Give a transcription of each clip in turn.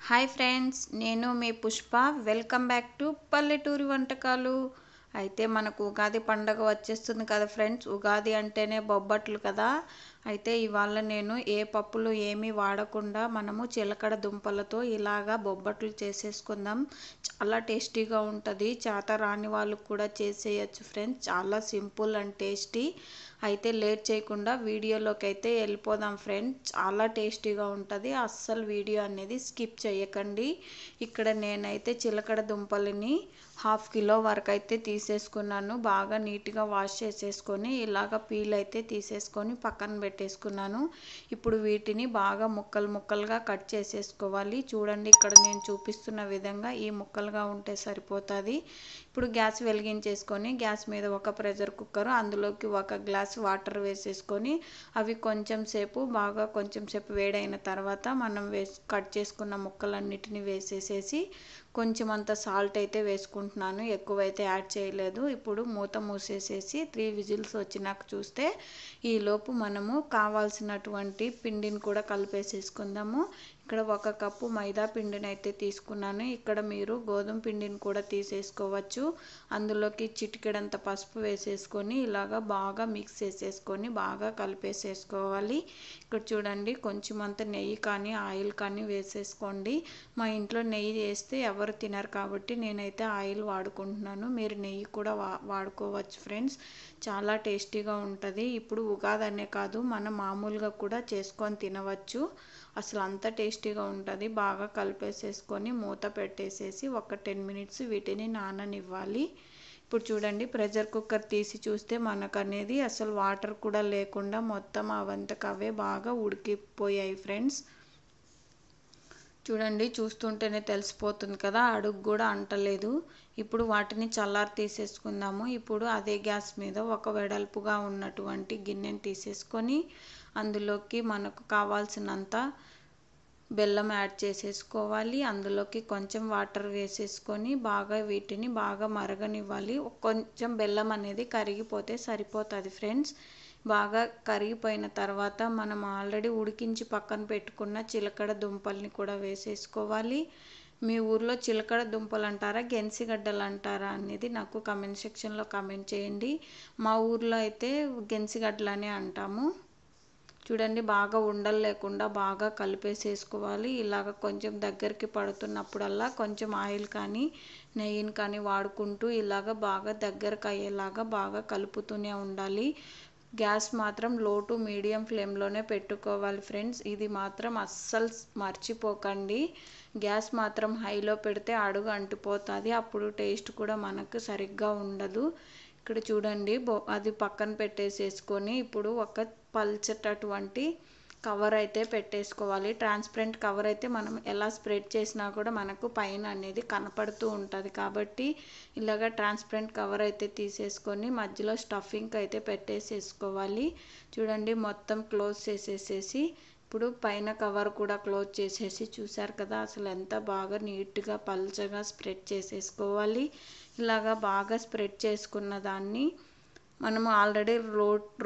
Hi friends, నేను మీ Pushpa. Welcome back to పల్లెటూరి వంటకాలు. అయితే మనకు ఉగాది పండగ వచ్చేస్తుంది కదా ఫ్రెండ్స్. ఉగాది అంటేనే బొబ్బట్లు కదా. అయితే ఇవాళ నేను ఏ పప్పులు ఏమీ వాడకుండా మనము చిలకడ దుంపలతో ఇలాగా బొబ్బట్లు చేసేసుకుందాం. చాలా టేస్టీగా ఉంటుంది. చేత రాని వాళ్ళు కూడా చేసేయచ్చు ఫ్రెండ్స్. చాలా సింపుల్ అండ్ టేస్టీ. అయితే లేట్ చేయకుండా వీడియోలోకి అయితే వెళ్ళిపోదాం ఫ్రెండ్స్. చాలా టేస్టీగా ఉంటుంది. అస్సలు వీడియో అనేది స్కిప్ చేయకండి. ఇక్కడ నేనైతే చిలకడ దుంపలని 1/2 కిలో వరకు అయితే తీసేసుకున్నాను. బాగా నీట్గా వాష్ చేసేసుకొని ఇలాగ పీల్ అయితే తీసేసుకొని పక్కన పెట్టేసుకున్నాను. ఇప్పుడు వీటిని బాగా ముక్కలు ముక్కలుగా కట్ చేసేసుకోవాలి. చూడండి, ఇక్కడ నేను చూపిస్తున్న విధంగా ఈ ముక్కలుగా ఉంటే సరిపోతుంది. ఇప్పుడు గ్యాస్ వెలిగించేసుకొని గ్యాస్ మీద ఒక ప్రెషర్ కుక్కర్, అందులోకి 1 గ్లాస్ వాటర్ వేసేసుకొని అవి కొంచెం సేపు వేడైన తర్వాత మనం కట్ చేసుకున్న ముక్కలన్నిటిని వేసేసేసి కొంచెం అంత సాల్ట్ అయితే వేసుకుంటున్నాను. ఎక్కువైతే యాడ్ చేయలేదు. ఇప్పుడు మూత మూసేసేసి 3 విజిల్స్ వచ్చినాక చూస్తే ఈలోపు మనము కావాల్సినటువంటి పిండిని కూడా కలిపేసేసుకుందాము. ఇక్కడ 1 కప్పు మైదా పిండిని అయితే తీసుకున్నాను. ఇక్కడ మీరు గోధుమ పిండిని కూడా తీసేసుకోవచ్చు. అందులోకి చిటికెడంత పసుపు వేసేసుకొని ఇలాగా బాగా మిక్స్ చేసేసుకొని బాగా కలిపేసేసుకోవాలి. ఇక్కడ చూడండి, కొంచెం అంత నెయ్యి కానీ ఆయిల్ కానీ వేసేసుకోండి. మా ఇంట్లో నెయ్యి వేస్తే ఎవరు తినరు కాబట్టి నేనైతే ఆయిల్ వాడుకుంటున్నాను. మీరు నెయ్యి కూడా వాడుకోవచ్చు ఫ్రెండ్స్. చాలా టేస్టీగా ఉంటుంది. ఇప్పుడు ఉగాది అనే కాదు, మనం మామూలుగా కూడా చేసుకొని తినవచ్చు. అసలు అంత టేస్టీగా ఉంటుంది. బాగా కలిపేసేసుకొని మూత పెట్టేసేసి ఒక 10 మినిట్స్ వీటిని నాననివ్వాలి. ఇప్పుడు చూడండి, ప్రెషర్ కుక్కర్ తీసి చూస్తే మనకు అనేది అసలు వాటర్ కూడా లేకుండా మొత్తం అవంతకు అవే బాగా ఉడికిపోయాయి ఫ్రెండ్స్. చూడండి, చూస్తుంటేనే తెలిసిపోతుంది కదా, అడుగు కూడా అంటలేదు. ఇప్పుడు వాటిని చల్లారి తీసేసుకుందాము. ఇప్పుడు అదే గ్యాస్ మీద ఒక వెడల్పుగా ఉన్నటువంటి గిన్నెని తీసేసుకొని అందులోకి మనకు కావాల్సినంత బెల్లం యాడ్ చేసేసుకోవాలి. అందులోకి కొంచెం వాటర్ వేసేసుకొని బాగా వీటిని బాగా మరగనివ్వాలి. కొంచెం బెల్లం అనేది కరిగిపోతే సరిపోతుంది ఫ్రెండ్స్. బాగా కరిగిపోయిన తర్వాత మనం ఆల్రెడీ ఉడికించి పక్కన పెట్టుకున్న చిలకడ దుంపల్ని కూడా వేసేసుకోవాలి. మీ ఊర్లో చిలకడ దుంపలు అంటారా, గెన్సిగడ్డలు అంటారా అనేది నాకు కమెంట్ సెక్షన్లో కమెంట్ చేయండి. మా ఊర్లో అయితే గెన్సిగడ్డలనే అంటాము. చూడండి, బాగా ఉండలు లేకుండా బాగా కలిపేసేసుకోవాలి. ఇలాగ కొంచెం దగ్గరికి పడుతున్నప్పుడల్లా కొంచెం ఆయిల్ కానీ నెయ్యిని కానీ వాడుకుంటూ ఇలాగ బాగా దగ్గరకు అయ్యేలాగా బాగా కలుపుతూనే ఉండాలి. గ్యాస్ మాత్రం లో టు మీడియం ఫ్లేమ్లోనే పెట్టుకోవాలి ఫ్రెండ్స్. ఇది మాత్రం అస్సలు మర్చిపోకండి. గ్యాస్ మాత్రం హైలో పెడితే అడుగు అంటిపోతుంది. అప్పుడు టేస్ట్ కూడా మనకు సరిగ్గా ఉండదు. ఇక్కడ చూడండి, అది పక్కన పెట్టేసేసుకొని ఇప్పుడు ఒక పల్చటటువంటి కవర్ అయితే పెట్టేసుకోవాలి. ట్రాన్స్పరెంట్ కవర్ అయితే మనం ఎలా స్ప్రెడ్ చేసినా కూడా మనకు పైన అనేది కనపడుతూ ఉంటుంది. కాబట్టి ఇలాగ ట్రాన్స్పరెంట్ కవర్ అయితే తీసేసుకొని మధ్యలో స్టఫింగ్ అయితే పెట్టేసేసుకోవాలి. చూడండి, మొత్తం క్లోజ్ చేసేసేసి ఇప్పుడు పైన కవర్ కూడా క్లోజ్ చేసేసి చూసారు కదా, అసలు ఎంత బాగా నీట్గా పల్చగా స్ప్రెడ్ చేసేసుకోవాలి. ఇలాగా బాగా స్ప్రెడ్ చేసుకున్న దాన్ని మనము ఆల్రెడీ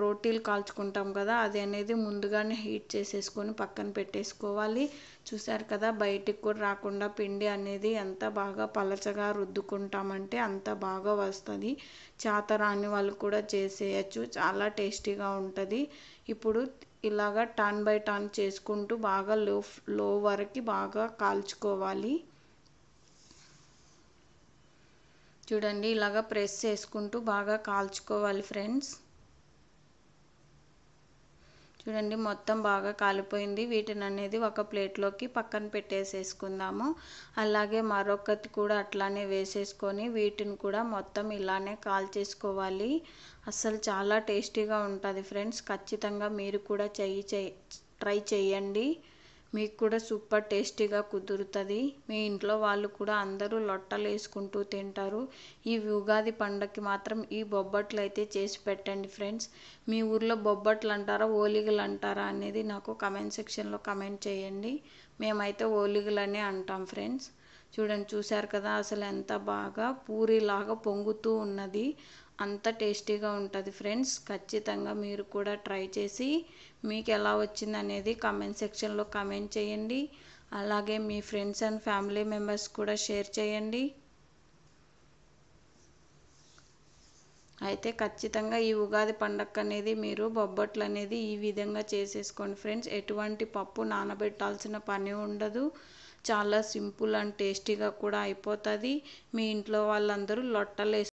రోటీలు కాల్చుకుంటాం కదా, అది అనేది ముందుగానే హీట్ చేసేసుకొని పక్కన పెట్టేసుకోవాలి. చూసారు కదా, బయటికి కూడా రాకుండా పిండి అనేది ఎంత బాగా పలచగా రుద్దుకుంటామంటే అంత బాగా వస్తుంది. చేత రాని వాళ్ళు కూడా చేసేయచ్చు. చాలా టేస్టీగా ఉంటుంది. ఇప్పుడు ఇలాగా టర్న్ బై టర్న్ చేసుకుంటూ బాగా లో వరకు బాగా కాల్చుకోవాలి. చూడండి, ఇలాగ ప్రెస్ చేసుకుంటూ బాగా కాల్చుకోవాలి ఫ్రెండ్స్. చూడండి, మొత్తం బాగా కాలిపోయింది. వీటిని అనేది ఒక ప్లేట్లోకి పక్కన పెట్టేసేసుకుందాము. అలాగే మరొకటి కూడా అట్లానే వేసేసుకొని వీటిని కూడా మొత్తం ఇలానే కాల్చేసుకోవాలి. అస్సలు చాలా టేస్టీగా ఉంటుంది ఫ్రెండ్స్. ఖచ్చితంగా మీరు కూడా ట్రై చేయండి. మీకు కూడా సూపర్ టేస్టీగా కుదురుతుంది. మీ ఇంట్లో వాళ్ళు కూడా అందరూ లొట్టలు వేసుకుంటూ తింటారు. ఈ ఉగాది పండగకి మాత్రం ఈ బొబ్బట్లు అయితే చేసి పెట్టండి ఫ్రెండ్స్. మీ ఊర్లో బొబ్బట్లు అంటారా, ఓలిగలు అంటారా అనేది నాకు కమెంట్ సెక్షన్లో కమెంట్ చేయండి. మేమైతే ఓలిగలనే అంటాం ఫ్రెండ్స్. చూడండి, చూసారు కదా, అసలు ఎంత బాగా పూరిలాగా పొంగుతూ ఉన్నది. అంత టేస్టీగా ఉంటుంది ఫ్రెండ్స్. ఖచ్చితంగా మీరు కూడా ట్రై చేసి మీకు ఎలా వచ్చింది అనేది కమెంట్ సెక్షన్లో కమెంట్ చేయండి. అలాగే మీ ఫ్రెండ్స్ అండ్ ఫ్యామిలీ మెంబర్స్ కూడా షేర్ చేయండి. అయితే ఖచ్చితంగా ఈ ఉగాది పండగ అనేది మీరు బొబ్బట్లు అనేది ఈ విధంగా చేసేసుకోండి ఫ్రెండ్స్. ఎటువంటి పప్పు నానబెట్టాల్సిన పని ఉండదు. చాలా సింపుల్ అండ్ టేస్టీగా కూడా అయిపోతుంది. మీ ఇంట్లో వాళ్ళందరూ లొట్టలు